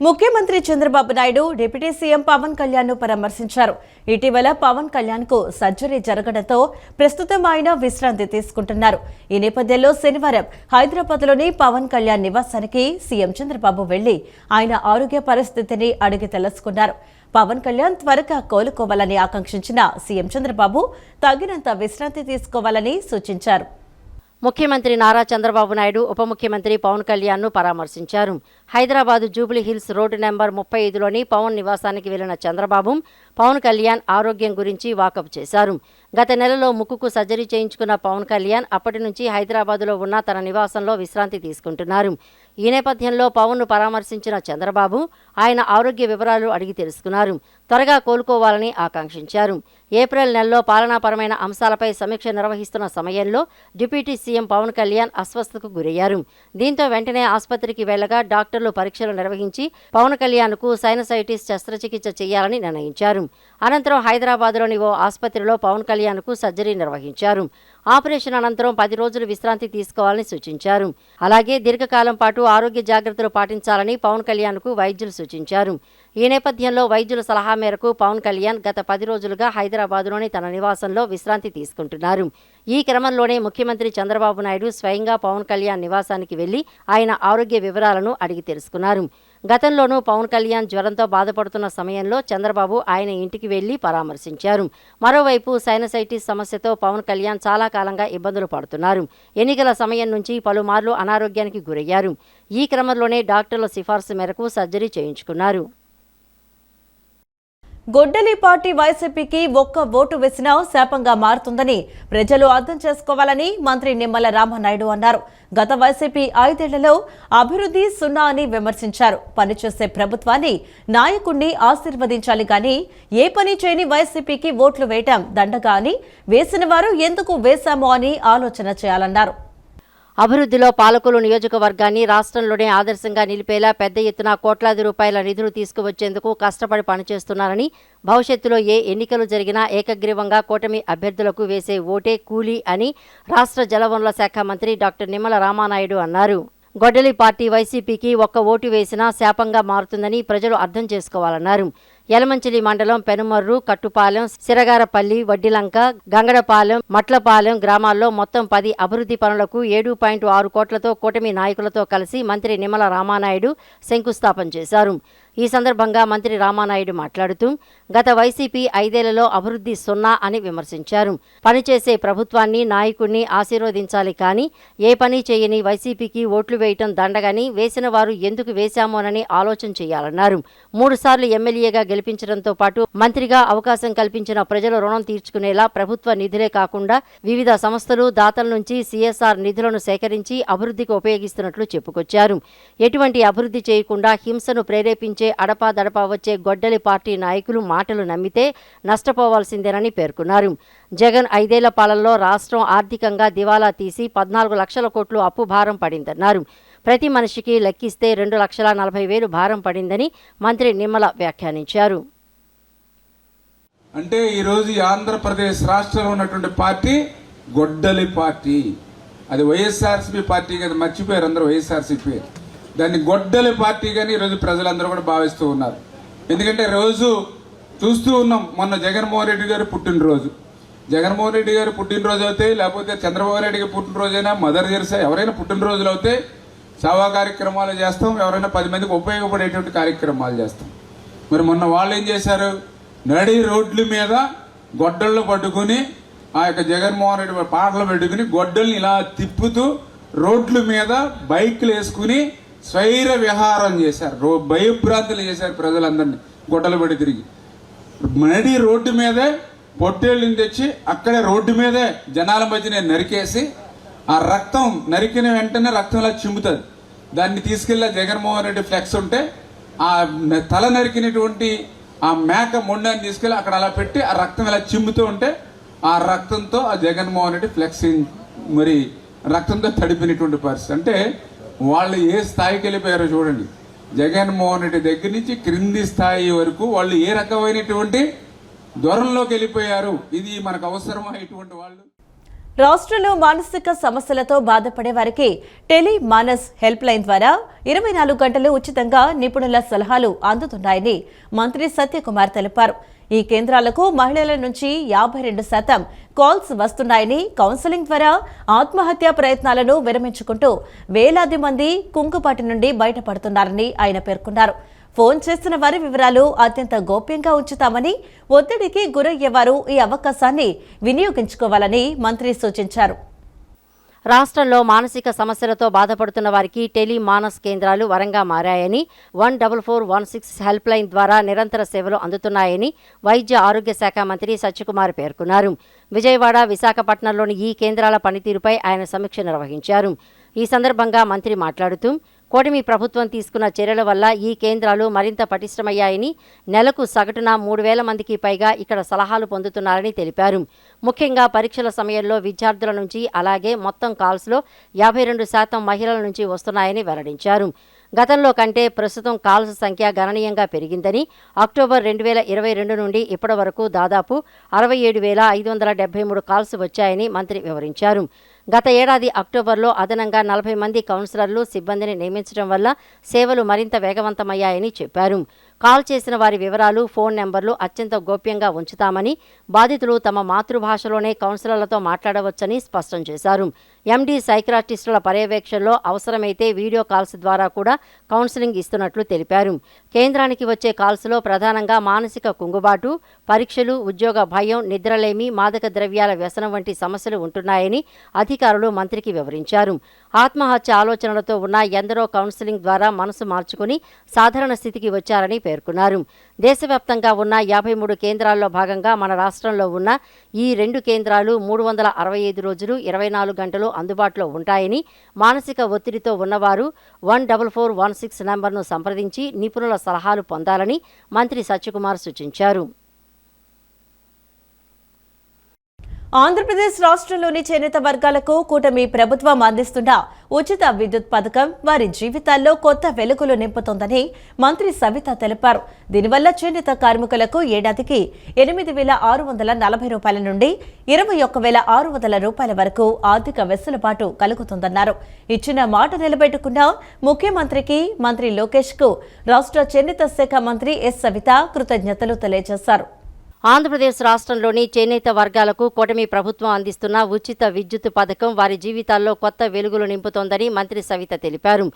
ముఖ్యమంత్రి Chandrababu Naidu deputy CM Pawan Kalyan ను పరామర్శించారు. ఇటీవల పవన్ కళ్యాణ్ కు సర్జరీ జరగడంతో ప్రస్తుతం ఆయన విశ్రాంతి తీసుకుంటున్నారు. ఈ నేపథ్యంలో శనివారం హైదరాబాద్లోని పవన్ కళ్యాణ్ నివాసానికి సీఎం చంద్రబాబు వెళ్లి ఆయన ఆరోగ్య పరిస్థితిని అడిగి తెలుసుకున్నారు. పవన్ కళ్యాణ్ త్వరగా కోలుకోవాలని ఆకాంక్షించిన సీఎం చంద్రబాబు తగినంత విశ్రాంతి తీసుకోవాలని సూచించారు. ముఖ్యమంత్రి నారా చంద్రబాబు నాయుడు ఉప ముఖ్యమంత్రి పవన్ కళ్యాణ్ ను పరామర్శించారు. హైదరాబాద్ జూబ్లీ హిల్స్ రోడ్డు నెంబర్ 35లోని పవన్ నివాసానికి వెళ్లిన చంద్రబాబు పవన్ కళ్యాణ్ ఆరోగ్యం గురించి వాకప్ చేశారు. గత నెలలో ముక్కుకు సర్జరీ చేయించుకున్న పవన్ కళ్యాణ్ అప్పటి నుంచి హైదరాబాద్లో ఉన్న తన నివాసంలో విశ్రాంతి తీసుకుంటున్నారు. ఈ నేపథ్యంలో పవన్ ను పరామర్శించిన చంద్రబాబు ఆయన ఆరోగ్య వివరాలు అడిగి తెలుసుకున్నారు. త్వరగా కోలుకోవాలని ఆకాంక్షించారు. ఏప్రిల్ నెలలో పాలనాపరమైన అంశాలపై సమీక్ష నిర్వహిస్తున్న సమయంలో డిప్యూటీ సీఎం పవన్ కళ్యాణ్ అస్వస్థతకు గురయ్యారు. దీంతో వెంటనే ఆసుపత్రికి వెళ్లగా డాక్టర్లు పరీక్షలు నిర్వహించి పవన్ కళ్యాణ్ కు సైనసైటిస్ శస్త్రచికిత్స చేయాలని నిర్ణయించారు. అనంతరం హైదరాబాద్లోని ఓ ఆసుపత్రిలో పవన్ కళ్యాణ్ కు సర్జరీ నిర్వహించారు. ఆపరేషన్ అనంతరం 10 రోజులు విశ్రాంతి తీసుకోవాలని సూచించారు. అలాగే దీర్ఘకాలం పాటు ఆరోగ్య జాగ్రత్తలు పాటించాలని పవన్ కళ్యాణ్ కు వైద్యులు సూచించారు. ఈ నేపథ్యంలో వైద్యుల సలహా మేరకు పవన్ కళ్యాణ్ గత 10 రోజులుగా హైదరాబాద్లోని తన నివాసంలో విశ్రాంతి తీసుకుంటున్నారు. ఈ క్రమంలోనే ముఖ్యమంత్రి చంద్రబాబు నాయుడు స్వయంగా పవన్ కళ్యాణ్ నివాసానికి వెళ్లి ఆయన ఆరోగ్య వివరాలను అడిగి తెలుసుకున్నారు. గతంలోనూ పవన్ కళ్యాణ్ జ్వరంతో బాధపడుతున్న సమయంలో చంద్రబాబు ఆయన ఇంటికి వెళ్లి పరామర్శించారు. మరోవైపు సైనసైటిస్ సమస్యతో పవన్ కళ్యాణ్ చాలా కాలంగా ఇబ్బందులు పడుతున్నారు. ఎన్నికల సమయం నుంచి పలుమార్లు అనారోగ్యానికి గురయ్యారు. ఈ క్రమంలోనే డాక్టర్ల సిఫార్సు మేరకు సర్జరీ చేయించుకున్నారు. గొడ్డలి పార్టీ వైసీపీకి ఒక్క ఓటు వేసినా శాపంగా మారుతుందని ప్రజలు అర్థం చేసుకోవాలని మంత్రి నిమ్మల రామానాయుడు అన్నారు. గత వైసీపీ 5 ఏళ్లలో అభివృద్ధి సున్నా అని విమర్శించారు. పనిచేసే ప్రభుత్వాన్ని నాయకుడిని ఆశీర్వదించాలి కానీ ఏ పని చేయని వైసీపీకి ఓట్లు వేయటం దండగా అని, వేసిన వారు ఎందుకు వేశామో అని ఆలోచన చేయాలన్నారు. అభివృద్ధిలో పాలకులు నియోజకవర్గాన్ని రాష్ట్రంలోనే ఆదర్శంగా నిలిపేలా పెద్ద ఎత్తున కోట్లాది రూపాయల నిధులు తీసుకువచ్చేందుకు కష్టపడి పనిచేస్తున్నారని, భవిష్యత్తులో ఏ ఎన్నికలు జరిగినా ఏకగ్రీవంగా కూటమి అభ్యర్థులకు వేసే ఓటే కూలీ అని రాష్ట్ర జలవనరుల శాఖ మంత్రి డాక్టర్ నిమ్మల రామానాయుడు అన్నారు. గొడ్డలి పార్టీ వైసీపీకి ఒక్క ఓటు వేసినా శాపంగా మారుతుందని ప్రజలు అర్థం చేసుకోవాలన్నారు. యలమంచిలి మండలం పెనుమర్రు, కట్టుపాలెం, సిరగారపల్లి, వడ్డిలంక, గంగడపాలెం, మట్లపాలెం గ్రామాల్లో మొత్తం 10 అభివృద్ధి పనులకు 7.6 కోట్లతో కూటమి నాయకులతో కలిసి మంత్రి నిమ్మల రామానాయుడు శంకుస్థాపన చేశారు. ఈ సందర్భంగా మంత్రి రామానాయుడు మాట్లాడుతూ గత వైసీపీ 5 ఏళ్లలో అభివృద్ధి సున్నా అని విమర్శించారు. పనిచేసే ప్రభుత్వాన్ని, నాయకుడిని ఆశీర్వదించాలి కానీ ఏ పని చేయని వైసీపీకి ఓట్లు వేయటం దండగని, వేసిన వారు ఎందుకు వేశామోనని ఆలోచన చేయాలన్నారు. 3 సార్లు ఎమ్మెల్యేగా గెలిపించడంతో పాటు మంత్రిగా అవకాశం కల్పించిన ప్రజల రుణం తీర్చుకునేలా ప్రభుత్వ నిధులే కాకుండా వివిధ సంస్థలు, దాతల నుంచి CSR నిధులను సేకరించి అభివృద్ధికి ఉపయోగిస్తున్నట్లు చెప్పుకొచ్చారు. ఎటువంటి అభివృద్ధి చేయకుండా హింసను ప్రేరేపించే అడపాదడపా వచ్చే గొడ్డలి పార్టీ నాయకులు మాటలు నమ్మితే నష్టపోవాల్సిందేనని పేర్కొన్నారు. జగన్ 5 ఏళ్ల పాలనలో రాష్ట్రం ఆర్థికంగా దివాలా తీసి 14 లక్షల కోట్లు అప్పు భారం పడిందన్నారు. ప్రతి మనిషికి లెక్కిస్తే 2,40,000 భారం పడిందని మంత్రి నిమ్మల వ్యాఖ్యానించారు. అంటే ఈరోజు ఆంధ్రప్రదేశ్ రాష్ట్రంలో ఉన్నటువంటి పార్టీ గొడ్డలి పార్టీ. అది వైఎస్ఆర్సీపీ పార్టీ కదా, మర్చిపోయారు అందరూ వైఎస్ఆర్సీపీ. దాన్ని గొడ్డలి పార్టీగాని ఈరోజు ప్రజలందరూ కూడా భావిస్తూ ఉన్నారు. ఎందుకంటే రోజు చూస్తూ ఉన్నాం, మొన్న జగన్మోహన్ రెడ్డి గారు పుట్టినరోజు. జగన్మోహన్ రెడ్డి గారు పుట్టినరోజు అవుతాయి, లేకపోతే చంద్రబాబు నాయుడు గారి పుట్టినరోజైనా, మదర్ తెరెసా ఎవరైనా పుట్టినరోజులు అవుతాయి, సేవా కార్యక్రమాలు చేస్తాం, ఎవరైనా 10 మందికి ఉపయోగపడేటువంటి కార్యక్రమాలు చేస్తాం. మరి మొన్న వాళ్ళు ఏం చేశారు, నడి రోడ్ల మీద గొడ్డళ్ళు పట్టుకుని ఆ యొక్క జగన్మోహన్ రెడ్డి పాటలు పెట్టుకుని గొడ్డల్ని ఇలా తిప్పుతూ రోడ్ల మీద బైక్లు వేసుకుని స్వైర విహారం చేశారు. భయభ్రాంతులు చేశారు ప్రజలందరినీ గొడ్డలు పడి తిరిగి. నడి రోడ్డు మీదే పొట్టేళ్ళని తెచ్చి అక్కడే రోడ్డు మీదే జనాల మధ్యనే నరికేసి ఆ రక్తం నరికిన వెంటనే రక్తం ఇలా చిమ్ముతుంది. దాన్ని తీసుకెళ్ళి జగన్మోహన్ రెడ్డి ఫ్లెక్స్ ఉంటే ఆ తల నరికినటువంటి ఆ మేక మొండాన్ని తీసుకెళ్ళి అక్కడ అలా పెట్టి ఆ రక్తం ఇలా చిమ్ముతూ ఉంటే ఆ రక్తంతో ఆ జగన్మోహన్ రెడ్డి ఫ్లెక్స్ మరి రక్తంతో తడిపినటువంటి పరిస్థితి. అంటే వాళ్ళు ఏ స్థాయికి వెళ్ళిపోయారో చూడండి. జగన్మోహన్ రెడ్డి దగ్గర నుంచి క్రింది స్థాయి వరకు వాళ్ళు ఏ రకమైనటువంటి దూరంలోకి వెళ్ళిపోయారు. ఇది మనకు అవసరమా ఇటువంటి వాళ్ళు? రాష్ట్రంలో మానసిక సమస్యలతో బాధపడే వారికి టెలి మానస్ హెల్ప్ లైన్ ద్వారా 24 గంటలు ఉచితంగా నిపుణుల సలహాలు అందుతున్నాయని మంత్రి సత్యకుమార్ తెలిపారు. ఈ కేంద్రాలకు మహిళల నుంచి 52% కాల్స్ వస్తున్నాయని, కౌన్సిలింగ్ ద్వారా ఆత్మహత్యా ప్రయత్నాలను విరమించుకుంటూ వేలాది మంది కుంగుబాటు నుండి బయటపడుతున్నారని ఆయన పేర్కొన్నారు. ఫోన్ చేస్తున్న వారి వివరాలు అత్యంత గోప్యంగా ఉంచుతామని, ఒత్తిడికి గురయ్యేవారు ఈ అవకాశాన్ని వినియోగించుకోవాలని మంత్రి సూచించారు. రాష్ట్రంలో మానసిక సమస్యలతో బాధపడుతున్న వారికి టెలి మానస్ కేంద్రాలు వరంగా మారాయని, 14416 హెల్ప్ లైన్ ద్వారా నిరంతర సేవలు అందుతున్నాయని వైద్య ఆరోగ్య శాఖ మంత్రి సత్యకుమార్ పేర్కొన్నారు. విజయవాడ, విశాఖపట్నంలోని ఈ కేంద్రాల పనితీరుపై ఆయన సమీక్ష నిర్వహించారు. ఈ సందర్భంగా మంత్రి మాట్లాడుతూ, కూటమి ప్రభుత్వం తీసుకున్న చర్యల వల్ల ఈ కేంద్రాలు మరింత పటిష్టమయ్యాయని, నెలకు సగటున 3000 మందికి పైగా ఇక్కడ సలహాలు పొందుతున్నారని తెలిపారు. ముఖ్యంగా పరీక్షల సమయంలో విద్యార్థుల నుంచి, అలాగే మొత్తం కాల్స్లో 52% మహిళల నుంచి వస్తున్నాయని వెల్లడించారు. గతంలో కంటే ప్రస్తుతం కాల్స్ సంఖ్య గణనీయంగా పెరిగిందని, అక్టోబర్ 2022 నుండి ఇప్పటి వరకు దాదాపు 67,573 కాల్స్ వచ్చాయని మంత్రి వివరించారు. గత ఏడాది అక్టోబర్లో అదనంగా 40 మంది కౌన్సిలర్లు, సిబ్బందిని నియమించడం వల్ల సేవలు మరింత వేగవంతమయ్యాయని చెప్పారు. కాల్ చేసిన వారి వివరాలు, ఫోన్ నెంబర్లు అత్యంత గోప్యంగా ఉంచుతామని, బాధితులు తమ మాతృభాషలోనే కౌన్సిలర్లతో మాట్లాడవచ్చని స్పష్టం చేశారు. ఎండీ సైకియాట్రిస్టుల పర్యవేక్షణలో అవసరమైతే వీడియో కాల్స్ ద్వారా కూడా కౌన్సిలింగ్ ఇస్తున్నట్లు తెలిపారు. కేంద్రానికి వచ్చే కాల్స్లో ప్రధానంగా మానసిక కుంగుబాటు, పరీక్షలు, ఉద్యోగ భయం, నిద్రలేమి, మాదక ద్రవ్యాల వ్యసనం వంటి సమస్యలు ఉంటున్నాయని అధికారులు మంత్రికి వివరించారు. ఆత్మహత్య ఆలోచనలతో ఉన్న ఎందరో కౌన్సిలింగ్ ద్వారా మనసు మార్చుకుని సాధారణ స్థితికి వచ్చారని పేర్కొన్నారు. దేశవ్యాప్తంగా ఉన్న 53 కేంద్రాల్లో భాగంగా మన రాష్ట్రంలో ఉన్న ఈ 2 కేంద్రాలు 365 రోజులు 24 గంటలు అందుబాటులో ఉంటాయని, మానసిక ఒత్తిడితో ఉన్నవారు 14416 నంబర్ను సంప్రదించి నిపుణుల సలహాలు పొందాలని మంత్రి సత్యకుమార్ సూచించారు. ఆంధ్రప్రదేశ్ రాష్ట్రంలోని చేనేత వర్గాలకు కూటమి ప్రభుత్వం అందిస్తున్న ఉచిత విద్యుత్ పథకం వారి జీవితాల్లో కొత్త వెలుగులు నింపుతోందని మంత్రి సవిత తెలిపారు. దీనివల్ల చేనేత కార్మికులకు ఏడాదికి 8,640 రూపాయల నుండి 21,600 రూపాయల వరకు ఆర్థిక వెసులుబాటు కలుగుతుందన్నారు. ఇచ్చిన మాట నిలబెట్టుకున్న ముఖ్యమంత్రికి, మంత్రి లోకేష్ కు రాష్ట్ర చేనేత శాఖ మంత్రి ఎస్ సవిత కృతజ్ఞతలు తెలియజేశారు. ఆంధ్రప్రదేశ్ రాష్ట్రంలోని చేనేత వర్గాలకు కూటమి ప్రభుత్వం అందిస్తున్న ఉచిత విద్యుత్ పథకం వారి జీవితాల్లో కొత్త వెలుగులు నింపుతోందని మంత్రి సవిత తెలిపారు.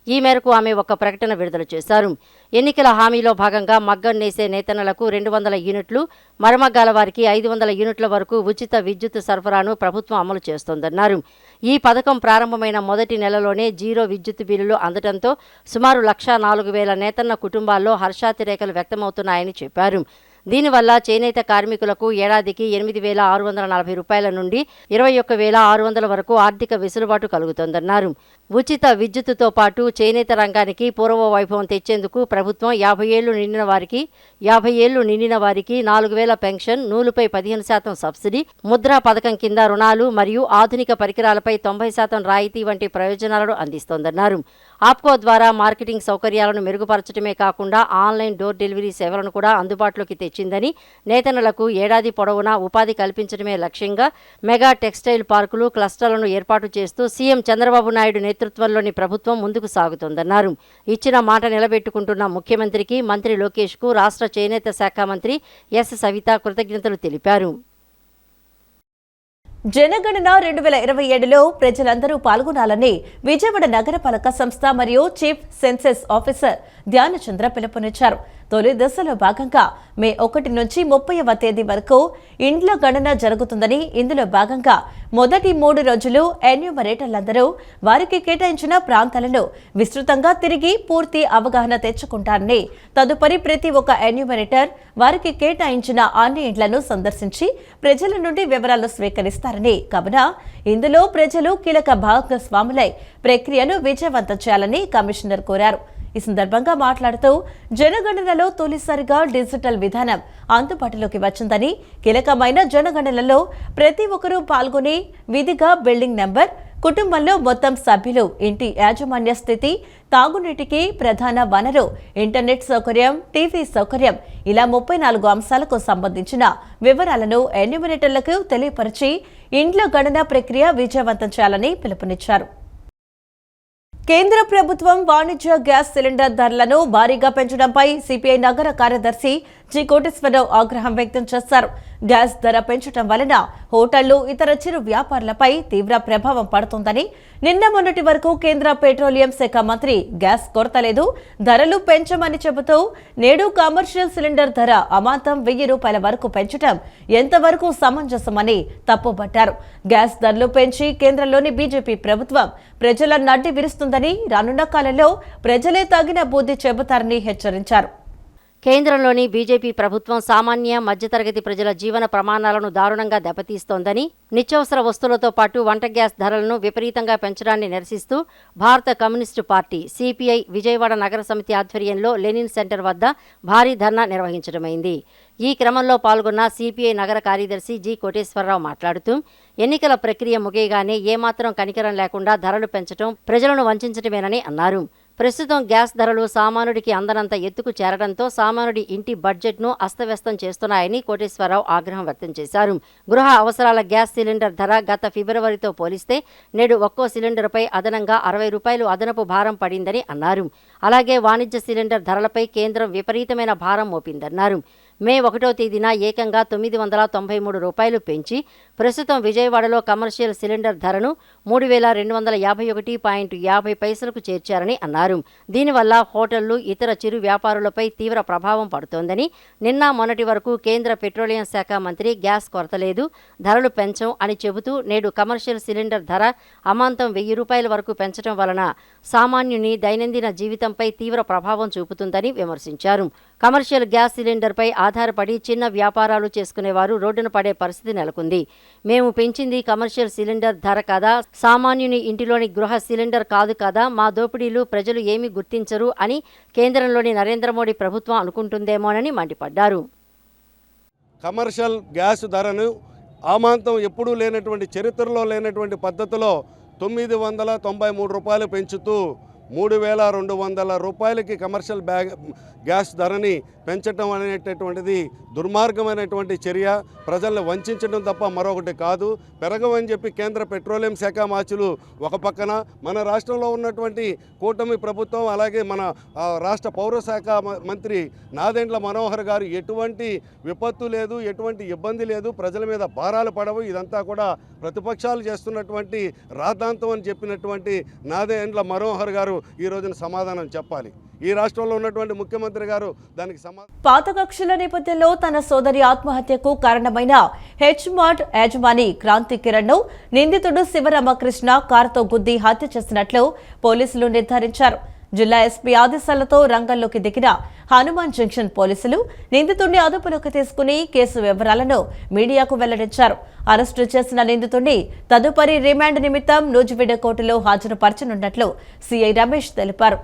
ఈ మేరకు ఆమె ఒక ప్రకటన విడుదల చేశారు. ఎన్నికల హామీలో భాగంగా మగ్గం నేసే నేతన్నలకు 200 యూనిట్లు, మరమగ్గాల వారికి 500 యూనిట్ల వరకు ఉచిత విద్యుత్ సరఫరాను ప్రభుత్వం అమలు చేస్తోందన్నారు. ఈ పథకం ప్రారంభమైన మొదటి నెలలోనే జీరో విద్యుత్ బిల్లులు అందడంతో సుమారు 104,000 నేతన్న కుటుంబాల్లో హర్షాతిరేకలు వ్యక్తమవుతున్నాయని చెప్పారు. దీనివల్ల చేనేత కార్మికులకు ఏడాదికి 8,640 రూపాయల నుండి 21,600 వరకు ఆర్థిక వెసులుబాటు కలుగుతోందన్నారు. ఉచిత విద్యుత్తుతో పాటు చేనేత రంగానికి పూర్వ వైభవం తెచ్చేందుకు ప్రభుత్వం 50 ఏళ్లు నిండిన వారికి 4,000 పెన్షన్, నూలుపై 15% సబ్సిడీ, ముద్రా పథకం కింద రుణాలు మరియు ఆధునిక పరికరాలపై 90% రాయితీ వంటి ప్రయోజనాలను అందిస్తోందన్నారు. ఆప్కో ద్వారా మార్కెటింగ్ సౌకర్యాలను మెరుగుపరచడమే కాకుండా ఆన్లైన్ డోర్ డెలివరీ సేవలను కూడా అందుబాటులోకి తెచ్చిందని, నేతన్నలకు ఏడాది పొడవునా ఉపాధి కల్పించడమే లక్ష్యంగా మెగా టెక్స్టైల్ పార్కులు, క్లస్టర్లను ఏర్పాటు చేస్తూ సీఎం చంద్రబాబు నాయుడు నేతృత్వంలోని ప్రభుత్వం ముందుకు సాగుతోందన్నారు. ఇచ్చిన మాట నిలబెట్టుకుంటున్న ముఖ్యమంత్రికి, మంత్రి లోకేష్ కు రాష్ట్ర చేనేత శాఖ మంత్రి ఎస్ సవిత కృతజ్ఞతలు తెలిపారు. జనగణన 2027లో ప్రజలందరూ పాల్గొనాలని విజయవాడ నగరపాలక సంస్థ మరియు చీఫ్ సెన్సస్ ఆఫీసర్ ధ్యానచంద్ర పిలుపునిచ్చారు. తొలి దశలో భాగంగా మే 1 నుంచి 30వ తేదీ వరకు ఇండ్ల గణన జరుగుతుందని, ఇందులో భాగంగా మొదటి 3 రోజులు ఎన్యూమరేటర్లందరూ వారికి కేటాయించిన ప్రాంతాలను విస్తృతంగా తిరిగి పూర్తి అవగాహన తెచ్చుకుంటారని, తదుపరి ప్రతి ఒక్క ఎన్యూమరేటర్ వారికి కేటాయించిన అన్ని ఇండ్లను సందర్శించి ప్రజల నుండి వివరాలు స్వీకరిస్తారని, కావున ఇందులో ప్రజలు కీలక భాగస్వాములై ప్రక్రియను విజయవంతం చేయాలని కమిషనర్ కోరారు. ఈ సందర్భంగా మాట్లాడుతూ జనగణనలో తొలిసారిగా డిజిటల్ విధానం అందుబాటులోకి వచ్చిందని, కీలకమైన జనగణనలో ప్రతి ఒక్కరూ పాల్గొని విధిగా బిల్డింగ్ నెంబర్, కుటుంబంలో మొత్తం సభ్యులు, ఇంటి యాజమాన్య స్థితి, తాగునీటికి ప్రధాన వనరు, ఇంటర్నెట్ సౌకర్యం, టీవీ సౌకర్యం ఇలా 34 అంశాలకు సంబంధించిన వివరాలను ఎన్యూమరేటర్లకు తెలియపరిచి ఇండ్ల గణన ప్రక్రియ విజయవంతం చేయాలని పిలుపునిచ్చారు. కేంద్ర ప్రభుత్వం వాణిజ్య గ్యాస్ సిలిండర్ ధరలను భారీగా పెంచడంపై సిపిఐ నగర కార్యదర్శి జి కోటేశ్వరరావు ఆగ్రహం వ్యక్తం చేశారు. గ్యాస్ ధర పెంచడం వలన హోటళ్లు, ఇతర చిరు వ్యాపారులపై తీవ్ర ప్రభావం పడుతుందని, నిన్న మొన్నటి వరకు కేంద్ర పెట్రోలియం శాఖ మంత్రి గ్యాస్ కొరత లేదు, ధరలు పెంచమని చెబుతూ నేడు కమర్షియల్ సిలిండర్ ధర అమాంతం ₹1000 వరకు పెంచడం ఎంతవరకు సమంజసమని తప్పుపట్టారు. గ్యాస్ ధరలు పెంచి కేంద్రంలోని బీజేపీ ప్రభుత్వం ప్రజల నడ్డి విరుస్తుందని, రానున్న కాలంలో ప్రజలే తగిన బుద్ధి చెబుతారని హెచ్చరించారు. కేంద్రంలోని బీజేపీ ప్రభుత్వం సామాన్య మధ్యతరగతి ప్రజల జీవన ప్రమాణాలను దారుణంగా దెబ్బతీస్తోందని, నిత్యావసర వస్తువులతో పాటు వంట గ్యాస్ ధరలను విపరీతంగా పెంచడాన్ని నిరసిస్తూ భారత కమ్యూనిస్టు పార్టీ సిపిఐ విజయవాడ నగర సమితి ఆధ్వర్యంలో లెనిన్ సెంటర్ వద్ద భారీ ధర్నా నిర్వహించడమైంది. ఈ క్రమంలో పాల్గొన్న సిపిఐ నగర కార్యదర్శి జి కోటేశ్వరరావు మాట్లాడుతూ, ఎన్నికల ప్రక్రియ ముగియగానే ఏమాత్రం కనికరం లేకుండా ధరలు పెంచడం ప్రజలను వంచడమేనని అన్నారు. ప్రస్తుతం గ్యాస్ ధరలు సామాన్యుడికి అందనంత ఎత్తుకు చేరడంతో సామాన్యుడి ఇంటి బడ్జెట్ను అస్తవ్యస్తం చేస్తున్నాయని కోటేశ్వరరావు ఆగ్రహం వ్యక్తం చేశారు. గృహ అవసరాల గ్యాస్ సిలిండర్ ధర గత ఫిబ్రవరితో పోలిస్తే నేడు ఒక్కో సిలిండర్పై అదనంగా ₹60 అదనపు భారం పడిందని అన్నారు. అలాగే వాణిజ్య సిలిండర్ ధరలపై కేంద్రం విపరీతమైన భారం మోపిందన్నారు. మే 1వ తేదీన ఏకంగా ₹993 పెంచి ప్రస్తుతం విజయవాడలో కమర్షియల్ సిలిండర్ ధరను 3251.50 చేర్చారని అన్నారు. దీనివల్ల హోటళ్లు, ఇతర చిరు వ్యాపారులపై తీవ్ర ప్రభావం పడుతోందని, నిన్న మొన్నటి వరకు కేంద్ర పెట్రోలియం శాఖ మంత్రి గ్యాస్ కొరత లేదు, ధరలు పెంచం అని చెబుతూ నేడు కమర్షియల్ సిలిండర్ ధర అమాంతం ₹1000 వరకు పెంచడం వలన సామాన్యుని దైనందిన జీవితంపై తీవ్ర ప్రభావం చూపుతుందని విమర్శించారు. కమర్షియల్ గ్యాస్ సిలిండర్పై ఆధారపడి చిన్న వ్యాపారాలు చేసుకునేవారు రోడ్డున పడే పరిస్థితి నెలకొంది. మేము పెంచింది కమర్షియల్ సిలిండర్ ధర కాదా, సామాన్యుని ఇంటిలోని గృహ సిలిండర్ కాదు కదా, మా దోపిడీలు ప్రజలు ఏమీ గుర్తించరు అని కేంద్రంలోని నరేంద్ర మోడీ ప్రభుత్వం అనుకుంటుందేమోనని మండిపడ్డారు. కమర్షియల్ గ్యాస్ ధరను ఆమాంతం ఎప్పుడూ లేనటువంటి, చరిత్రలో లేనటువంటి పద్ధతిలో ₹993 పెంచుతూ ₹3200 కమర్షియల్ గ్యాస్ ధరని పెంచడం అనేటటువంటిది దుర్మార్గమైనటువంటి చర్య. ప్రజల్ని వంచడం తప్ప మరొకటి కాదు. పెరగవని చెప్పి కేంద్ర పెట్రోలియం శాఖ మార్చులు ఒక పక్కన, మన రాష్ట్రంలో ఉన్నటువంటి కూటమి ప్రభుత్వం, అలాగే మన రాష్ట్ర పౌర శాఖ మంత్రి నాదెండ్ల మనోహర్ గారు ఎటువంటి విపత్తు లేదు, ఎటువంటి ఇబ్బంది లేదు, ప్రజల మీద భారాలు పడవు, ఇదంతా కూడా ప్రతిపక్షాలు చేస్తున్నటువంటి రాద్ధాంతం అని చెప్పినటువంటి నాదెండ్ల మనోహర్ గారు ఈ రోజున సమాధానం చెప్పాలి. ఈ రాష్ట్రంలో ఉన్నటువంటి ముఖ్యమంత్రి గారు దానికి పాత కక్షల నేపథ్యంలో తన సోదరి ఆత్మహత్యకు కారణమైన హెచ్ మార్ట్ యజమాని క్రాంతి కిరణ్ ను నిందితుడు శివరామకృష్ణ కారుతో గుద్ది హత్య చేసినట్లు పోలీసులు నిర్ధారించారు. జిల్లా ఎస్పీ ఆదేశాలతో రంగంలోకి దిగిన హనుమాన్ జంక్షన్ పోలీసులు నిందితుడిని అదుపులోకి తీసుకుని కేసు వివరాలను మీడియాకు వెల్లడించారు. అరెస్టు చేసిన నిందితుడిని తదుపరి రిమాండ్ నిమిత్తం నూజివీడు కోర్టులో హాజరుపరచనున్నట్లు సిఐ రమేష్ తెలిపారు.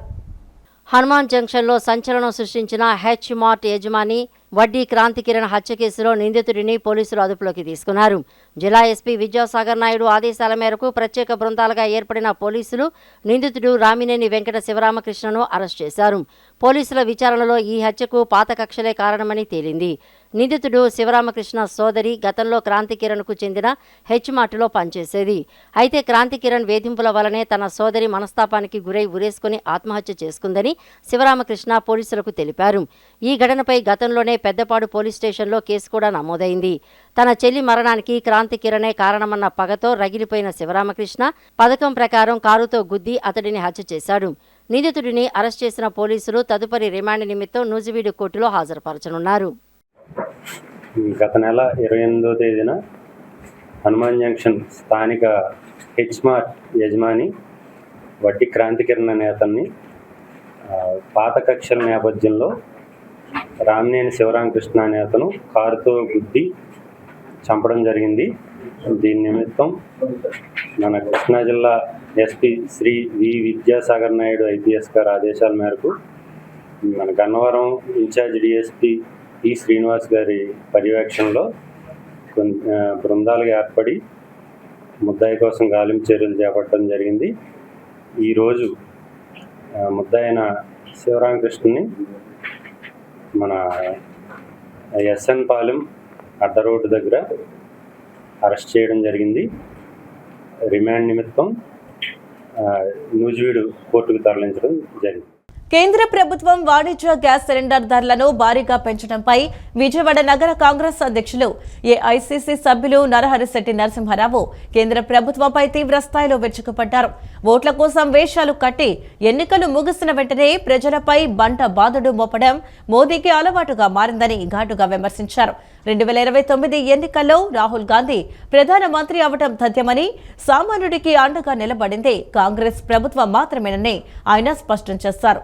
హనుమాన్ జంక్షన్లో సంచలనం సృష్టించిన హెచ్ మార్ట్ యజమాని వడ్డీ క్రాంతి కిరణ్ హత్య కేసులో నిందితుడిని పోలీసులు అదుపులోకి తీసుకున్నారు. జిల్లా ఎస్పీ విద్యాసాగర్ నాయుడు ఆదేశాల మేరకు ప్రత్యేక బృందాలుగా ఏర్పడిన పోలీసులు నిందితుడు రామినేని వెంకట శివరామకృష్ణను అరెస్ట్ చేశారు. పోలీసుల విచారణలో ఈ హత్యకు పాత కక్షలే కారణమని తేలింది. నిందితుడు శివరామకృష్ణ సోదరి గతంలో క్రాంతి కిరణ్కు చెందిన హెచ్ మార్ట్లో పనిచేసేది. అయితే క్రాంతి కిరణ్ వేధింపుల వలనే తన సోదరి మనస్తాపానికి గురై ఉరేసుకుని ఆత్మహత్య చేసుకుందని శివరామకృష్ణ పోలీసులకు తెలిపారు. ఈ ఘటనపై గతంలోనే పెద్దపాడు పోలీస్ స్టేషన్లో కేసు కూడా నమోదైంది. తన చెల్లి మరణానికి క్రాంతి కిరణే కారణమన్న పగతో రగిలిపోయిన శివరామకృష్ణ పథకం ప్రకారం కారుతో గుద్ది అతడిని హత్య చేశాడు. నిందితుడిని అరెస్ట్ చేసిన పోలీసులు తదుపరి రిమాండ్ నిమిత్తం నూజివీడు కోర్టులో హాజరుపరచనున్నారు. గత నెల 28వ తేదీన హనుమాన్ జంక్షన్ స్థానిక హెచ్ మార్ట్ యజమాని వడ్డీ క్రాంతి కిరణ్ అనే అతన్ని పాత కక్షల నేపథ్యంలో రామినేని శివరామకృష్ణ అనే అతను కారుతో గుద్ది చంపడం జరిగింది. దీని నిమిత్తం మన కృష్ణా జిల్లా SP Shri V Vidyasagar Naidu IPS గారి ఆదేశాల మేరకు మన Gannavaram incharge DSP P Srinivas గారి పర్యవేక్షణలో బృందాలుగా ఏర్పడి ముద్దాయి కోసం గాలింపు చర్యలు చేపట్టడం జరిగింది. ఈరోజు ముద్దాయిన శివరామకృష్ణని మన ఎస్ఎన్ పాలెం అడ్డ రోడ్డు దగ్గర అరెస్ట్ చేయడం జరిగింది. రిమాండ్ నిమిత్తం నూజివీడు కోర్టుకు తరలించడం జరిగింది. కేంద్ర ప్రభుత్వం వాణిజ్య గ్యాస్ సిలిండర్ ధరలను భారీగా పెంచడంపై విజయవాడ నగర కాంగ్రెస్ అధ్యక్షులు ఏఐసీసీ సభ్యులు నరహరిశెట్టి నరసింహారావు కేంద్ర ప్రభుత్వంపై తీవ్ర స్థాయిలో విరుచుకుపడ్డారు. ఓట్ల కోసం వేషాలు కట్టి ఎన్నికలు ముగిసిన వెంటనే ప్రజలపై బంట బాదుడు మోపడం మోదీకి అలవాటుగా మారిందని ఘాటుగా విమర్శించారు. 2029 ఎన్నికల్లో రాహుల్ గాంధీ ప్రధానమంత్రి అవడం తథ్యమని, సామాన్యుడికి అండగా నిలబడింది కాంగ్రెస్ ప్రభుత్వం మాత్రమేనని ఆయన స్పష్టం చేశారు.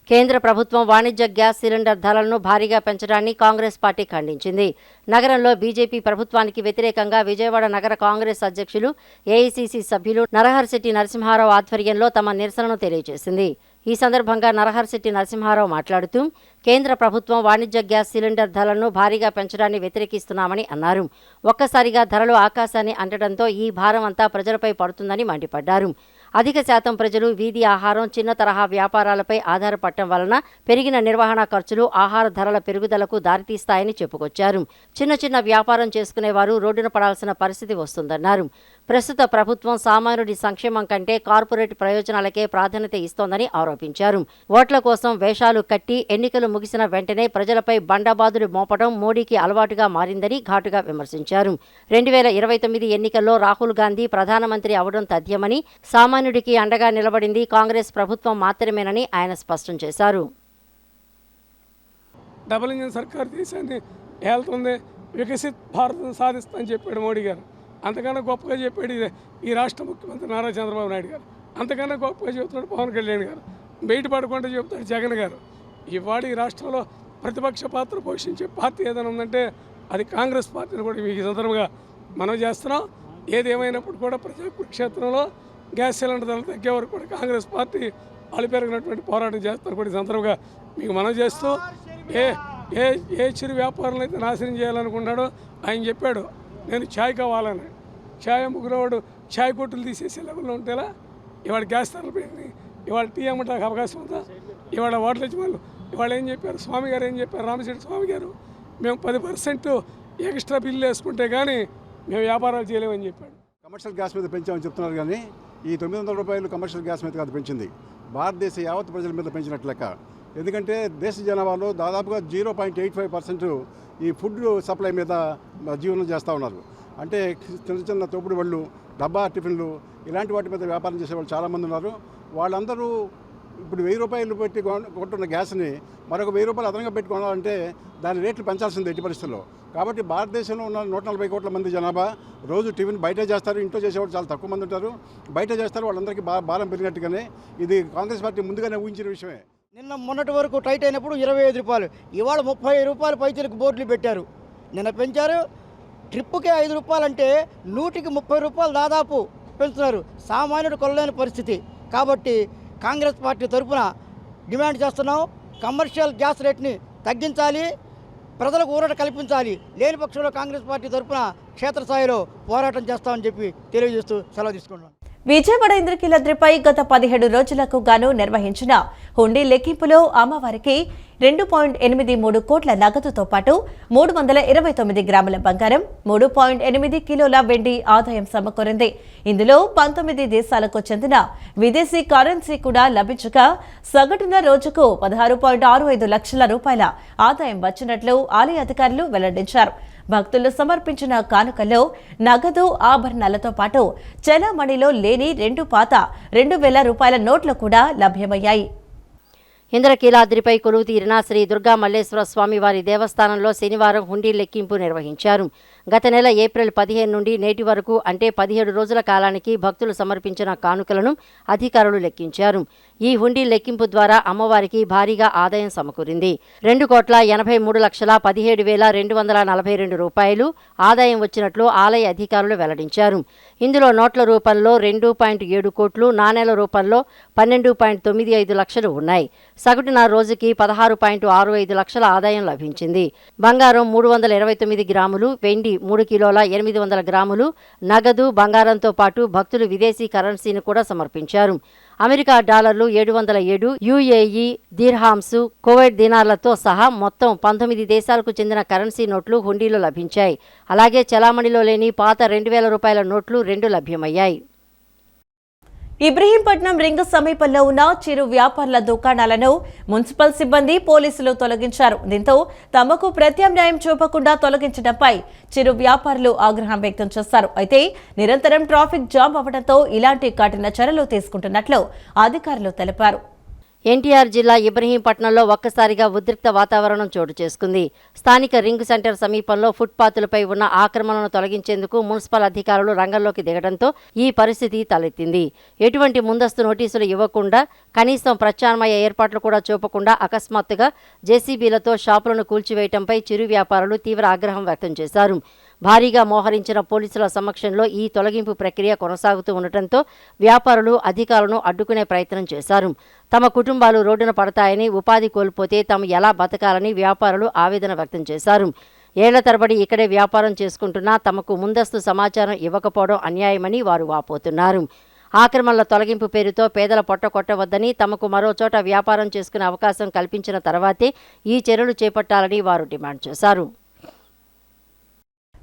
కేంద్ర ప్రభుత్వం వాణిజ్య గ్యాస్ సిలిండర్ ధరలను భారీగా పెంచడాన్ని కాంగ్రెస్ పార్టీ ఖండించింది. నగరంలో బీజేపీ ప్రభుత్వానికి వ్యతిరేకంగా విజయవాడ నగర కాంగ్రెస్ అధ్యక్షులు ఏఐసీసీ సభ్యులు నరహరిశెట్టి నరసింహారావు ఆధ్వర్యంలో తమ నిరసనను తెలియజేసింది. ఈ సందర్భంగా నరహరిశెట్టి నరసింహారావు మాట్లాడుతూ కేంద్ర ప్రభుత్వం వాణిజ్య గ్యాస్ సిలిండర్ ధరలను భారీగా పెంచడాన్ని వ్యతిరేకిస్తున్నామని అన్నారు. ఒక్కసారిగా ధరలు ఆకాశాన్ని అంటడంతో ఈ భారం అంతా ప్రజలపై పడుతుందని మండిపడ్డారు. అధిక శాతం ప్రజలు వీధి ఆహారం, చిన్న తరహా వ్యాపారాలపై ఆధారపడటం వలన పెరిగిన నిర్వహణ ఖర్చులు ఆహార ధరల పెరుగుదలకు దారితీస్తాయని చెప్పుకొచ్చారు. చిన్న వ్యాపారం చేసుకునేవారు రోడ్డున పడాల్సిన పరిస్థితి వస్తుందన్నారు. ప్రస్తుత ప్రభుత్వం సామాన్యుడి సంక్షేమం కంటే కార్పొరేట్ ప్రయోజనాలకే ప్రాధాన్యత ఇస్తోందని ఆరోపించారు. ఓట్ల కోసం వేషాలు కట్టి ఎన్నికలు ముగిసిన వెంటనే ప్రజలపై బండబాదులు మోపడం మోడీకి అలవాటుగా మారిందని ఘాటుగా విమర్శించారు. 2029 ఎన్నికల్లో రాహుల్ గాంధీ ప్రధానమంత్రి అవడం తథ్యమని, సామాన్యుడికి అండగా నిలబడింది కాంగ్రెస్ ప్రభుత్వం మాత్రమేనని ఆయన స్పష్టం చేశారు. డబుల్ ఇంజిన్ సర్కార్ దేశాన్ని ఏళ్తుంది, వికసిత్ భారతం సాధిస్తుందని చెప్పాడు మోడీ గారు. అంతకన్నా గొప్పగా చెప్పాడు ఈ రాష్ట్ర ముఖ్యమంత్రి నారా చంద్రబాబు నాయుడు గారు. అంతకన్నా గొప్పగా చెబుతున్నాడు పవన్ కళ్యాణ్ గారు. బయట పడకుండా చెబుతాడు జగన్ గారు. ఇవాళ ఈ రాష్ట్రంలో ప్రతిపక్ష పాత్ర పోషించే పార్టీ ఏదైనా ఉందంటే అది కాంగ్రెస్ పార్టీని కూడా మీకు ఈ సందర్భంగా మనం చేస్తున్నాం. ఏది ఏమైనప్పుడు కూడా ప్రజాక్షేత్రంలో గ్యాస్ సిలిండర్ ధరలు తగ్గే వరకు కూడా కాంగ్రెస్ పార్టీ అలిపెరిగినటువంటి పోరాటం చేస్తారు కూడా ఈ సందర్భంగా మీకు మనం చేస్తూ ఏ చిరు వ్యాపారాలు అయితే నాశనం చేయాలనుకున్నాడో ఆయన చెప్పాడు, నేను ఛాయ్ కావాలని. ఛాయ్ అమ్ముకునేవాడు ఛాయ్ కొట్టులు తీసేసే లెవెల్లో ఉంటేలా ఇవాళ గ్యాస్ ధరలు పెరిగింది. ఇవాళ టీ అమ్మటానికి అవకాశం ఉందా? ఇవాళ హోటల్ యజమానులు ఇవాళ ఏం చెప్పారు, స్వామి గారు ఏం చెప్పారు, రామశెట్టి స్వామి గారు, మేము 10% ఎక్స్ట్రా బిల్లు వేసుకుంటే కానీ మేము వ్యాపారాలు చేయలేమని చెప్పాడు. కమర్షియల్ గ్యాస్ మీద పెంచామని చెప్తున్నారు కానీ ఈ 900 రూపాయలు కమర్షియల్ గ్యాస్ మీద కాదు పెంచింది, భారతదేశ యావత్ ప్రజల మీద పెంచినట్లు లెక్క. ఎందుకంటే దేశ జనాభాలో దాదాపుగా 0.85% ఈ ఫుడ్ సప్లై మీద జీవనం చేస్తూ ఉన్నారు. అంటే చిన్న తోపుడు బళ్ళు, డబ్బా టిఫిన్లు ఇలాంటి వాటి మీద వ్యాపారం చేసేవాళ్ళు చాలామంది ఉన్నారు. వాళ్ళందరూ ఇప్పుడు 1000 రూపాయలు పెట్టి కొంటున్న గ్యాస్ని మరొక 1000 రూపాయలు అదనంగా పెట్టి కొనాలంటే దాని రేట్లు పెంచాల్సింది ఎట్టి పరిస్థితుల్లో. కాబట్టి భారతదేశంలో ఉన్న 140 కోట్ల మంది జనాభా రోజు టిఫిన్ బయట చేస్తారు, ఇంట్లో చేసేవాళ్ళు చాలా తక్కువ మంది ఉంటారు. బయట చేస్తారు, వాళ్ళందరికీ భారం పెరిగినట్టుగానే ఇది కాంగ్రెస్ పార్టీ ముందుగానే ఊహించిన విషయమే. నిన్న మొన్నటి వరకు టైట్ అయినప్పుడు 25 రూపాయలు, ఇవాళ 30 రూపాయలు పైచలకు బోర్డులు పెట్టారు. నిన్న పెంచారు. ట్రిప్పుకే 5 రూపాయలు అంటే 100కి 30 రూపాయలు దాదాపు పెంచుతున్నారు. సామాన్యుడు కొనలేని పరిస్థితి. కాబట్టి కాంగ్రెస్ పార్టీ తరఫున డిమాండ్ చేస్తున్నాం, కమర్షియల్ గ్యాస్ రేట్ని తగ్గించాలి, ప్రజలకు ఊరట కల్పించాలి. లేని పక్షంలో కాంగ్రెస్ పార్టీ తరఫున క్షేత్రస్థాయిలో పోరాటం చేస్తామని చెప్పి తెలియజేస్తూ సెలవు తీసుకుంటున్నాం. విజయవాడ ఇంద్రకీలాద్రిపై గత 17 రోజులకు గాను నిర్వహించిన హుండీ లెక్కింపులో అమ్మవారికి 2.83 కోట్ల నగదుతో పాటు 329 గ్రాముల బంగారం, 3.8 కిలోల వెండి ఆదాయం సమకూరింది. ఇందులో 19 దేశాలకు చెందిన విదేశీ కరెన్సీ కూడా లభించగా సగటున రోజుకు 16.65 లక్షల రూపాయల ఆదాయం వచ్చినట్లు ఆలయ అధికారులు వెల్లడించారు. భక్తులు సమర్పించిన కానుకల్లో నగదు, ఆభరణాలతో పాటు చెలామణిలో లేని 2 పాత 2000 రూపాయల నోట్లు కూడా లభ్యమయ్యాయి. ఇంద్రకీలాద్రిపై కొలువు తీరిన శ్రీ దుర్గా మల్లేశ్వర స్వామి వారి దేవస్థానంలో శనివారం హుండీ లెక్కింపు నిర్వహించారు. గత నెల ఏప్రిల్ 15 నుండి నేటి వరకు అంటే 17 రోజుల కాలానికి భక్తులు సమర్పించిన కానుకలను అధికారులు లెక్కించారు. ఈ హుండీ లెక్కింపు ద్వారా అమ్మవారికి భారీగా ఆదాయం సమకూరింది. 2,83,17,242 రూపాయలు ఆదాయం వచ్చినట్లు ఆలయ అధికారులు వెల్లడించారు. ఇందులో నోట్ల రూపంలో 2.7 కోట్లు, నాణేల రూపంలో 12.95 లక్షలు ఉన్నాయి. సగటున రోజుకి 16.65 లక్షల ఆదాయం లభించింది. బంగారం 329 గ్రాములు, వెండి 3 కిలోల 800 గ్రాములు, నగదు, బంగారంతో పాటు భక్తులు విదేశీ కరెన్సీని కూడా సమర్పించారు. అమెరికా డాలర్లు 707, యుఏఈ దిర్హామ్స్, కువైట్ దినార్లతో సహా మొత్తం 19 దేశాలకు చెందిన కరెన్సీ నోట్లు హుండీలో లభించాయి. అలాగే చలామణిలో లేని పాత 2,000 రూపాయల నోట్లు 2 లభ్యమయ్యాయి. ఇబ్రహీంపట్నం రింగ్ సమీపంలో ఉన్న చిరు వ్యాపారుల దుకాణాలను మున్సిపల్ సిబ్బంది పోలీసులు తొలగించారు. దీంతో తమకు ప్రత్యామ్నాయం చూపకుండా తొలగించడంపై చిరు వ్యాపారులు ఆగ్రహం వ్యక్తం చేశారు. అయితే నిరంతరం ట్రాఫిక్ జామ్ అవ్వడంతో ఇలాంటి కఠిన చర్యలు తీసుకుంటున్నట్లు అధికారులు తెలిపారు. ఎన్టీఆర్ జిల్లా ఇబ్రహీంపట్నంలో ఒక్కసారిగా ఉద్రిక్త వాతావరణం చోటు చేసుకుంది. స్థానిక రింగ్ సెంటర్ సమీపంలో ఫుట్పాత్లపై ఉన్న ఆక్రమణను తొలగించేందుకు మున్సిపల్ అధికారులు రంగంలోకి దిగడంతో ఈ పరిస్థితి తలెత్తింది. ఎటువంటి ముందస్తు నోటీసులు ఇవ్వకుండా, కనీసం ప్రత్యామ్నాయ ఏర్పాట్లు కూడా చూపకుండా అకస్మాత్తుగా జేసీబీలతో షాపులను కూల్చివేయడంపై చిరు వ్యాపారులు తీవ్ర ఆగ్రహం వ్యక్తం చేశారు. భారీగా మోహరించిన పోలీసుల సమక్షంలో ఈ తొలగింపు ప్రక్రియ కొనసాగుతూ ఉండటంతో వ్యాపారులు అధికారులను అడ్డుకునే ప్రయత్నం చేశారు. తమ కుటుంబాలు రోడ్డున పడతాయని, ఉపాధి కోల్పోతే తాము ఎలా బతకాలని వ్యాపారులు ఆవేదన వ్యక్తం చేశారు. ఏళ్ల తరబడి ఇక్కడే వ్యాపారం చేసుకుంటున్నా తమకు ముందస్తు సమాచారం ఇవ్వకపోవడం అన్యాయమని వారు వాపోతున్నారు. ఆక్రమణల తొలగింపు పేరుతో పేదల పొట్ట కొట్టవద్దని, తమకు మరో చోట వ్యాపారం చేసుకునే అవకాశం కల్పించిన తర్వాతే ఈ చర్యలు చేపట్టాలని వారు డిమాండ్ చేశారు.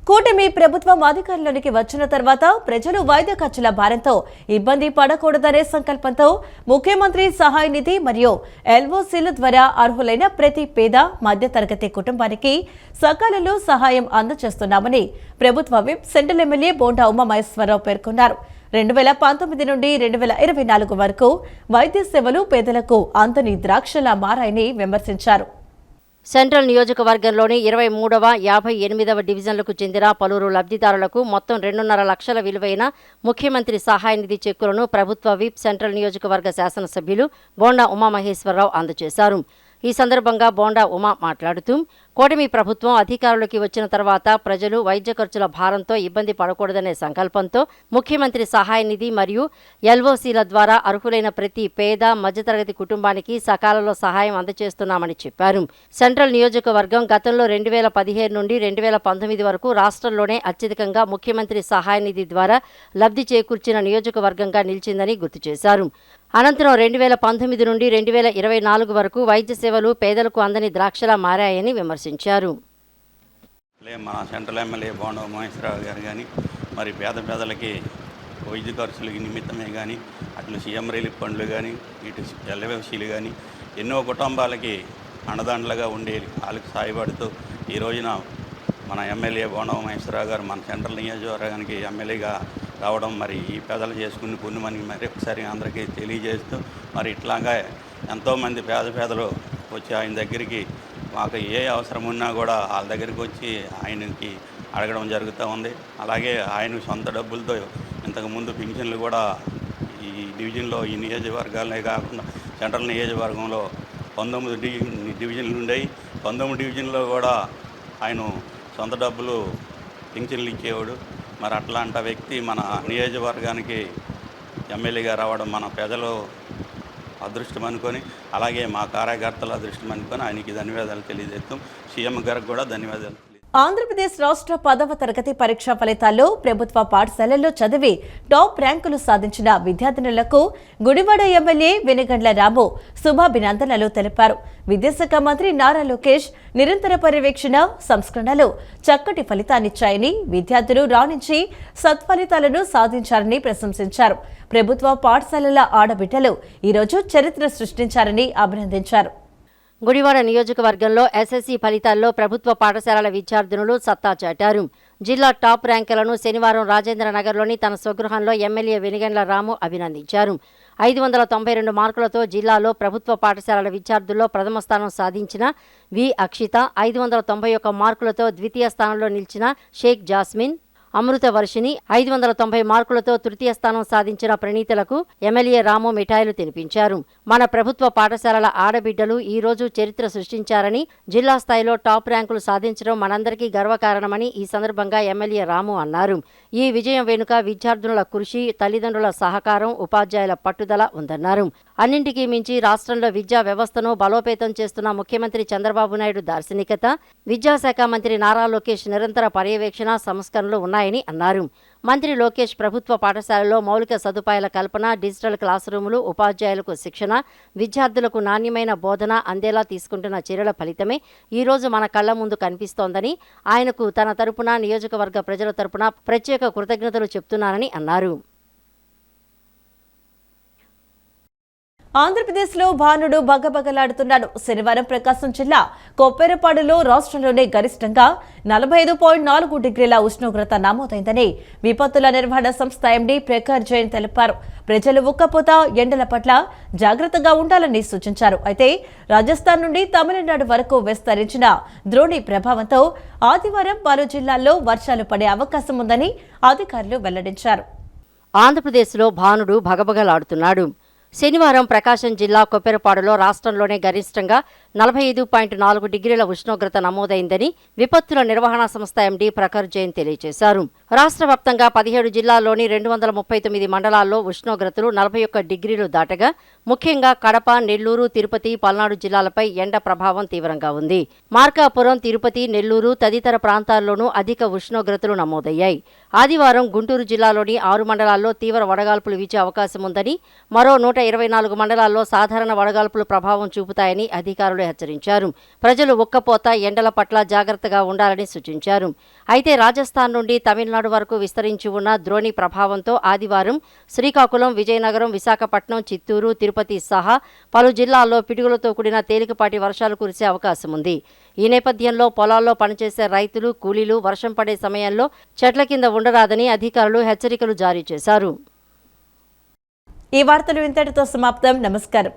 కూటమి ప్రభుత్వం అధికారంలోకి వచ్చిన తర్వాత ప్రజలు వైద్య ఖర్చుల భారంతో ఇబ్బంది పడకూడదనే సంకల్పంతో ముఖ్యమంత్రి సహాయ నిధి మరియు ఎల్ఓసీల ద్వారా అర్హులైన ప్రతి పేద మధ్యతరగతి కుటుంబానికి సకాలంలో సహాయం అందజేస్తున్నామని ప్రభుత్వ whip central MLA Bonda Umamaheswararao పేర్కొన్నారు. 2019 నుండి 2024 వరకు వైద్య సేవలు పేదలకు అందని ద్రాక్షలా మారాయని విమర్శించారు. సెంట్రల్ నియోజకవర్గంలోని 23వ, 58వ డివిజన్లకు చెందిన పలువురు లబ్ధిదారులకు మొత్తం 2.5 లక్షల విలువైన ముఖ్యమంత్రి సహాయ నిధి చెక్కులను ప్రభుత్వ విప్ సెంట్రల్ నియోజకవర్గ శాసనసభ్యులు బోండా ఉమామహేశ్వరరావు అందజేశారు. ఈ సందర్భంగా బోండా ఉమా మాట్లాడుతూ, కూటమి ప్రభుత్వం అధికారులకి వచ్చిన తర్వాత ప్రజలు వైద్య ఖర్చుల భారంతో ఇబ్బంది పడకూడదనే సంకల్పంతో ముఖ్యమంత్రి సహాయ నిధి మరియు ఎల్ఓసీల ద్వారా అర్హులైన ప్రతి పేద మధ్యతరగతి కుటుంబానికి సకాలంలో సహాయం అందజేస్తున్నామని చెప్పారు. సెంట్రల్ నియోజకవర్గం గతంలో 2015 నుండి 2019 వరకు రాష్ట్రంలోనే అత్యధికంగా ముఖ్యమంత్రి సహాయ నిధి ద్వారా లబ్ధి చేకూర్చిన నియోజకవర్గంగా నిలిచిందని గుర్తు చేశారు. అనంతరం 2019 నుండి 2024 వరకు వైద్య సేవలు పేదలకు అందని ద్రాక్షలా మారాయని విమర్శించారు. మన సెంట్రల్ ఎమ్మెల్యే బోండా ఉమామహేశ్వరరావు గారు కానీ మరి పేదలకి వైద్య ఖర్చులకి నిమిత్తమే కానీ అట్లు సీఎం రిలీఫ్ ఫండ్లు కానీ ఇటు ఎల్ఓసీలు కానీ ఎన్నో కుటుంబాలకి అండదండలుగా ఉండేది. వాళ్ళకి సాయపడుతూ ఈ రోజున మన ఎమ్మెల్యే బోండా ఉమామహేశ్వరరావు గారు మన సెంట్రల్ నియోజకవర్గానికి ఎమ్మెల్యేగా రావడం మరి ఈ పేదలు చేసుకుని పుణ్యమని మరి ఒకసారి అందరికీ తెలియజేస్తూ మరి ఇట్లాగా ఎంతోమంది పేదలు వచ్చి ఆయన దగ్గరికి మాకు ఏ అవసరం ఉన్నా కూడా వాళ్ళ దగ్గరికి వచ్చి ఆయనకి అడగడం జరుగుతూ ఉంది. అలాగే ఆయన సొంత డబ్బులతో ఇంతకుముందు పింఛన్లు కూడా ఈ డివిజన్లో ఈ నియోజకవర్గాలనే కాకుండా సెంట్రల్ నియోజకవర్గంలో 19 డివిజన్లు ఉండేవి. 19 డివిజన్లో కూడా ఆయన సొంత డబ్బులు పింఛన్లు ఇచ్చేవాడు. మరి అట్లాంటి వ్యక్తి మన నియోజకవర్గానికి ఎమ్మెల్యేగా రావడం మన ప్రజలు అదృష్టం అనుకొని, అలాగే మా కార్యకర్తల అదృష్టం అనుకొని ఆయనకి ధన్యవాదాలు తెలియజేస్తాం. సీఎం గారికి కూడా ధన్యవాదాలు. ఆంధ్రప్రదేశ్ రాష్ట్ర 10వ తరగతి పరీక్షా ఫలితాల్లో ప్రభుత్వ పాఠశాలల్లో చదివి టాప్ ర్యాంకులు సాధించిన విద్యార్థినులకు గుడివాడ ఎమ్మెల్యే వెనుగండ్ల రాము శుభాభినందనలు తెలిపారు. విద్యాశాఖ మంత్రి నారా లోకేష్ నిరంతర పర్యవేక్షణ, సంస్కరణలు చక్కటి ఫలితాన్నిచ్చాయని, విద్యార్థులు రాణించి సత్ఫలితాలను సాధించారని ప్రశంసించారు. ప్రభుత్వ పాఠశాలల ఆడబిడ్డలు ఈరోజు చరిత్ర సృష్టించారని అభినందించారు. గుడివాడ నియోజకవర్గంలో ఎస్ఎస్సీ ఫలితాల్లో ప్రభుత్వ పాఠశాలల విద్యార్థినులు సత్తా చాటారు. జిల్లా టాప్ ర్యాంకులను శనివారం రాజేంద్రనగర్లోని తన స్వగృహంలో ఎమ్మెల్యే వెనుగండ్ల రాము అభినందించారు. 592 మార్కులతో జిల్లాలో ప్రభుత్వ పాఠశాలల విద్యార్థుల్లో ప్రథమ స్థానం సాధించిన వి అక్షిత, 591 మార్కులతో ద్వితీయ స్థానంలో నిలిచిన షేక్ జాస్మిన్, అమృత వర్షిని 590 మార్కులతో తృతీయ స్థానం సాధించిన ప్రణీతలకు ఎమ్మెల్యే రాము మిఠాయిలు తినిపించారు. మన ప్రభుత్వ పాఠశాలల ఆడబిడ్డలు ఈ రోజు చరిత్ర సృష్టించారని, జిల్లా స్థాయిలో టాప్ ర్యాంకులు సాధించడం మనందరికీ గర్వకారణమని ఈ సందర్భంగా ఎమ్మెల్యే రాము అన్నారు. ఈ విజయం వెనుక విద్యార్థుల కృషి, తల్లిదండ్రుల సహకారం, ఉపాధ్యాయుల పట్టుదల ఉందన్నారు. అన్నింటికీ మించి రాష్ట్రంలో విద్యా వ్యవస్థను బలోపేతం చేస్తున్న ముఖ్యమంత్రి చంద్రబాబు నాయుడు దార్శనికత, విద్యాశాఖ మంత్రి నారా లోకేష్ నిరంతర పర్యవేక్షణ, సంస్కరణలు ఉన్నాయని అన్నారు. మంత్రి లోకేష్ ప్రభుత్వ పాఠశాలలో మౌలిక సదుపాయాల కల్పన, డిజిటల్ క్లాస్ రూములు, ఉపాధ్యాయులకు శిక్షణ, విద్యార్థులకు నాణ్యమైన బోధన అందేలా తీసుకుంటున్న చర్యల ఫలితమే ఈ రోజు మన కళ్ల ముందు కనిపిస్తోందని, ఆయనకు తన తరపున, నియోజకవర్గ ప్రజల తరపున ప్రత్యేక కృతజ్ఞతలు చెప్తున్నానని అన్నారు. ఆంధ్రప్రదేశ్లో భానుడు బగబగలాడుతున్నాడు. శనివారం ప్రకాశం జిల్లా కొప్పేరపాడులో రాష్ట్రంలోనే గరిష్టంగా 45.4 డిగ్రీల ఉష్ణోగ్రత నమోదైందని విపత్తుల నిర్వహణ సంస్థ ఎండీ ప్రఖర్ జైన్ తెలిపారు. ప్రజలు ఉక్కపోత, ఎండల పట్ల జాగ్రత్తగా ఉండాలని సూచించారు. అయితే రాజస్థాన్ నుండి తమిళనాడు వరకు విస్తరించిన ద్రోణి ప్రభావంతో ఆదివారం పలు జిల్లాల్లో వర్షాలు పడే అవకాశం ఉందని అధికారులు వెల్లడించారు. ఆంధ్రప్రదేశ్లో భానుడు భగభగలాడుతున్నాడు. శనివారం ప్రకాశం జిల్లా కొప్పెరపాడులో రాష్ట్రంలోనే గరిష్టంగా 45.4 డిగ్రీల ఉష్ణోగ్రత నమోదైందని విపత్తుల నిర్వహణ సంస్థ ఎండీ ప్రఖర్ జైన్ తెలియజేశారు. రాష్ట్ర వ్యాప్తంగా 17 జిల్లాల్లోని 239 మండలాల్లో ఉష్ణోగ్రతలు 41 డిగ్రీలు దాటగా ముఖ్యంగా కడప, నెల్లూరు, తిరుపతి, పల్నాడు జిల్లాలపై ఎండ ప్రభావం తీవ్రంగా ఉంది. మార్కాపురం, తిరుపతి, నెల్లూరు తదితర ప్రాంతాల్లోనూ అధిక ఉష్ణోగ్రతలు నమోదయ్యాయి. ఆదివారం గుంటూరు జిల్లాలోని 6 మండలాల్లో తీవ్ర వడగాల్పులు వీచే అవకాశం ఉందని, మరో 124 మండలాల్లో సాధారణ వడగాల్పులు ప్రభావం చూపుతాయని అధికారులు హెచ్చరించారు. ప్రజలు ఉక్కపోత, ఎండల పట్ల జాగ్రత్తగా ఉండాలని సూచించారు. అయితే రాజస్థాన్ నుండి తమిళనాడు వరకు విస్తరించి ఉన్న ద్రోణి ప్రభావంతో ఆదివారం శ్రీకాకుళం, విజయనగరం, విశాఖపట్నం, చిత్తూరు, తిరుపతి సహా పలు జిల్లాల్లో పిడుగులతో కూడిన తేలికపాటి వర్షాలు కురిసే అవకాశం ఉంది. ఈ నేపథ్యంలో పొలాల్లో పనిచేసే రైతులు, కూలీలు వర్షం పడే సమయంలో చెట్ల కింద ఉండరాదని అధికారులు హెచ్చరికలు జారీ చేశారు. ఈ వార్తలు ఇంతటితో సమాప్తం. నమస్కారం.